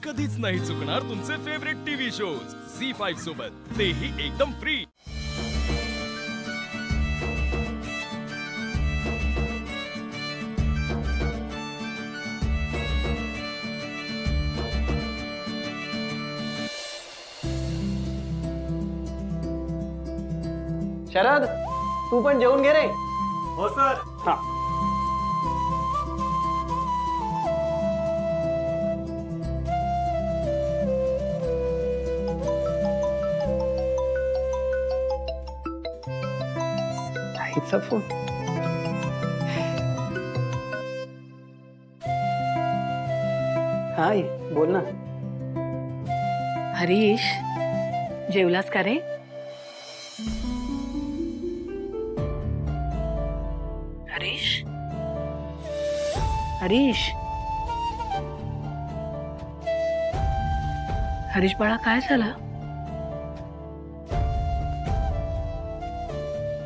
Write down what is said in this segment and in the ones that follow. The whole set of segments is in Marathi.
कधीच नाही चुकणार तुमचे फेवरेट टीव्ही शोज झी5 सोबत, तेही एकदम फ्री। शरद, तू पण जेवून घे रे। हो सर। हा, आईचा फोन। हाय, बोल ना। हरीश, जेवलास का रे? हरीश, हरीश, हरीश बाळा, काय झालं?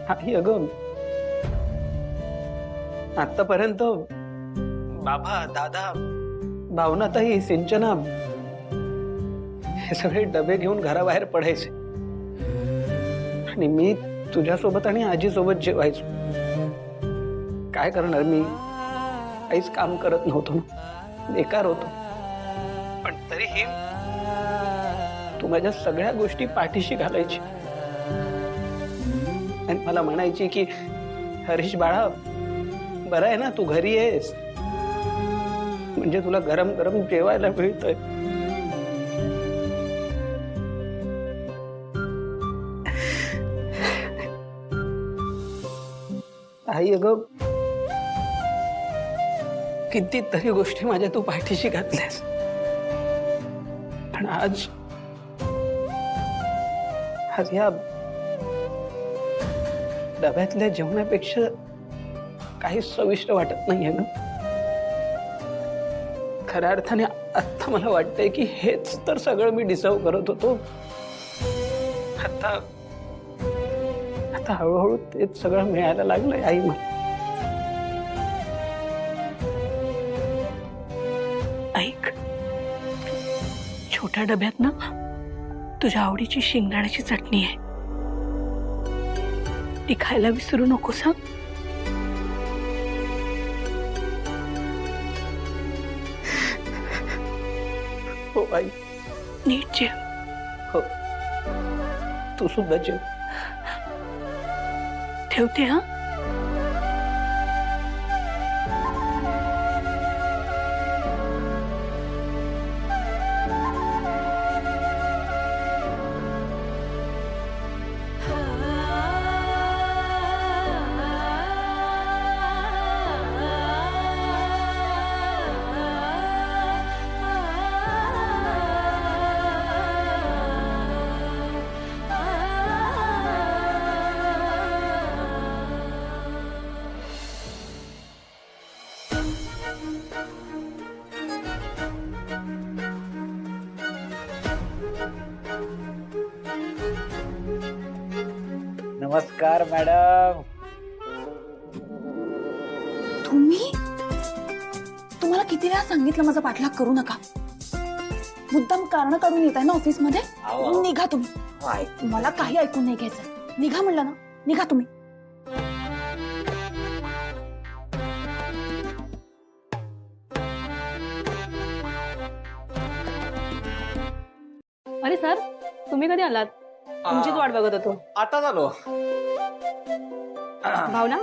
आई अगं, आतापर्यंत बाबा, दादा, भावनाताई, सिंचना हे सगळे डबे घेऊन घराबाहेर पडायचे आणि मी तुझ्यासोबत आणि आजीसोबत जेवायचो। काय करणार, मी काहीच काम करत नव्हतो ना, बेकार होतो। पण तरीही तू माझ्या सगळ्या गोष्टी पाठीशी घालायची आणि मला म्हणायची की हरीश बाळा, बरं आहे ना, तू घरी आहेस म्हणजे तुला गरम गरम जेवायला मिळतंय। आई अगं, कितीतरी गोष्टी माझ्या तू पाठीशी घातल्यास, पण आज या डब्यातल्या जेवणापेक्षा काही चविष्ट वाटत नाहीये ना। खऱ्या अर्थाने आता मला वाटतंय की हेच तर सगळं मी डिझर्व करत होतो। आता आता हळूहळू तेच सगळं मिळायला लागलंय आई मला। ऐक, छोट्या डब्यात ना तुझ्या आवडीची शेंगदाण्याची चटणी आहे, ती खायला विसरू नकोस हा। हो आई, नीट जेव। हो, तू सुद्धा जेव। ठेवते हा। नमस्कार मॅडम। तुम्हाला किती वेळा सांगितलं माझा पाठलाग करू नका। मुद्दाम कारण काढून येत आहे ना ऑफिस मध्ये। निघा तुम्ही, मला काही ऐकून नाही घ्यायचं। निघा म्हणलं ना, निघा तुम्ही। अरे सर, तुम्ही कधी आलात? तुमचीच वाट बघत होतो। आता झालो। भावना,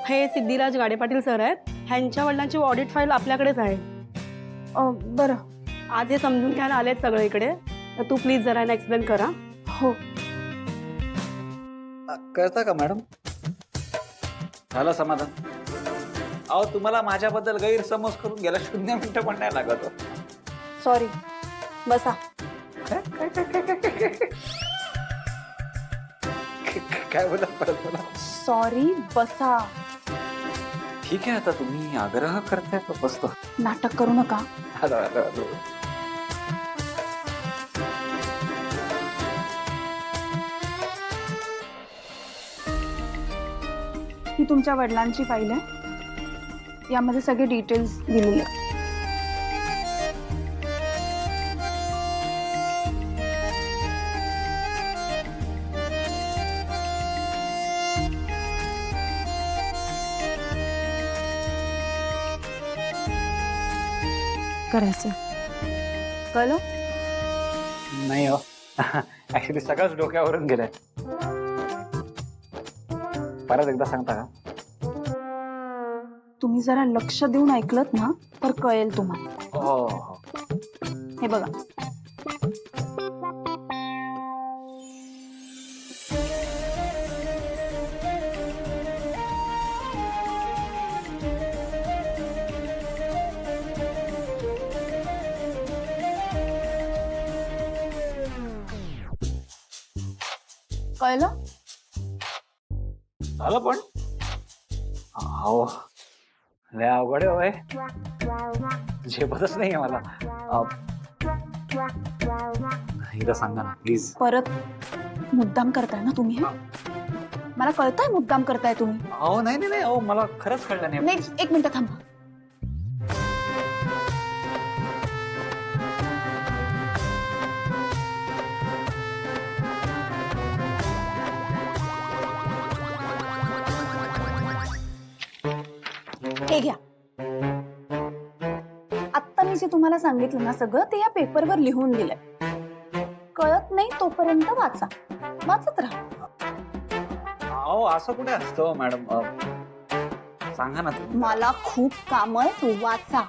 हे सिद्धिराज गाडे पाटील सर आहेत, ह्यांच्या वडिलांची ऑडिट फाईल आपल्याकडेच आहे। बरं, आज हे समजून घ्यायला आलेत सगळे इकडे, तर तू प्लीज जरा एक्सप्लेन करा। हो। कळतं का मॅडम? झालं समाधान? अहो, तुम्हाला माझ्याबद्दल गैरसमज करून गेला 0 मिनिटं पण नाही लागत हो। सॉरी, बसा। काय बोला, परत बोला। सॉरी, बसा। ठीक आहे, आता तुम्ही आग्रह करताय तो बसतो। नाटक करू नका। आलो आलो आलो। ही तुमच्या वडिलांची फाईल आहे, यामध्ये सगळे डिटेल्स दिलेले आहेत। करायचं कळलं? नाही हो ऍक्च्युली सगळंच डोक्यावरून गेलंय. परत एकदा सांगता का? तुम्ही जरा लक्ष देऊन ऐकलत ना तर कळेल तुम्हाला. हो. हे बघा, कळलं? झालं पण हो लय अवघड आहे झेपतच नाहीये मला. एकदा सांगा ना प्लीज. परत मुद्दाम करताय ना तुम्ही? हे मला कळतंय मुद्दाम करताय तुम्ही. अहो नाही अहो मला खरंच कळलं नाही. नाही, एक मिनिट थांबा. हे घ्या. आत्ता मी जे तुम्हाला सांगितलं ना सगळं ते या पेपरवर लिहून दिलंय. कळत नाही तोपर्यंत वाचा, वाचत राहा. अहो असं कुठे असतं मॅडम? सांगा ना तुम्ही. मला खूप काम आहे, वाचा.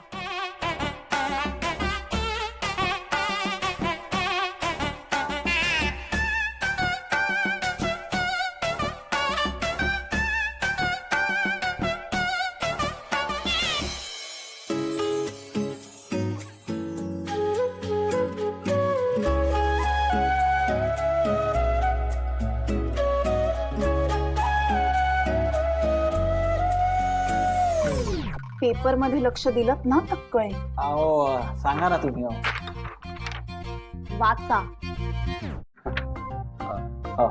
पेपर मध्ये लक्ष दिलत ना तर कळेल. अहो सांगा ना तुम्ही. वाचा. हो.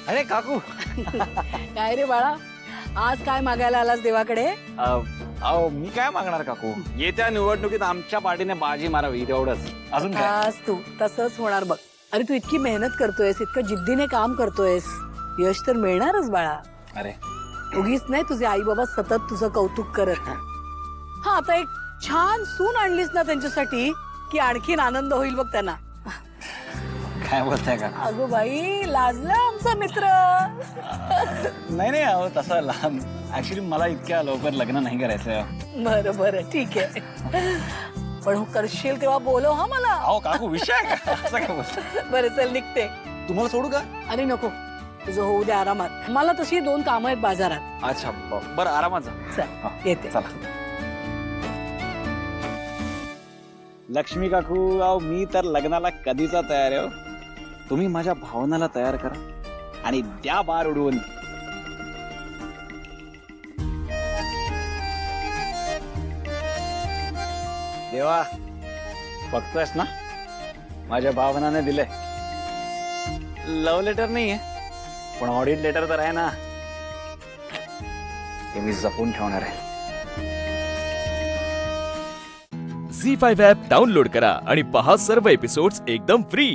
अरे काकू काय रे बाळा, आज काय मागायला आलास देवाकडे? अहो मी काय मागणार काकू? येत्या निवडणुकीत आमच्या पार्टीने बाजी मारावी तेवढंच. अजून काय? आज तू तसंच होणार बघ. अरे तू इतकी मेहनत करतोयस, इतकं जिद्दीने काम करतोयस, यश तर मिळणारच बाळा. अरे उगीच नाही तुझे आई बाबा सतत तुझं कौतुक करत. हा आता एक छान सून आणलीस ना त्यांच्यासाठी की आणखीन आनंद होईल बघ त्यांना. काय बोलताय का? अगो बाई, लाजला आमचा मित्र. नाही अहो तसं लहान ऍक्च्युली मला इतक्या लवकर लग्न नाही करायचं. बरं बरं ठीक आहे, पण करशील तेव्हा बोलव हा मला. अहो काकू विषय आहे का? असं काय बोलता? बरं चल निघते. तुम्हाला सोडू का? अरे नको, तुझं होऊ दे आरामात. मला तशी 2 कामं आहेत बाजारात. अच्छा बरं आरामात जा. चल येते. चला. लक्ष्मी काकू अहो मी तर लग्नाला कधीचा तयार आहे. तुम्ही माझ्या भावनाला तयार करा आणि द्या बार उडवून. देवा बघतोयस ना माझ्या भावनाने दिले. लव्ह लेटर नाहीये पण ऑडिट लेटर तर आहे ना, ते मी जपून ठेवणार आहे. झी5 ॲप डाउनलोड करा आणि पहा सर्व एपिसोड्स एकदम फ्री.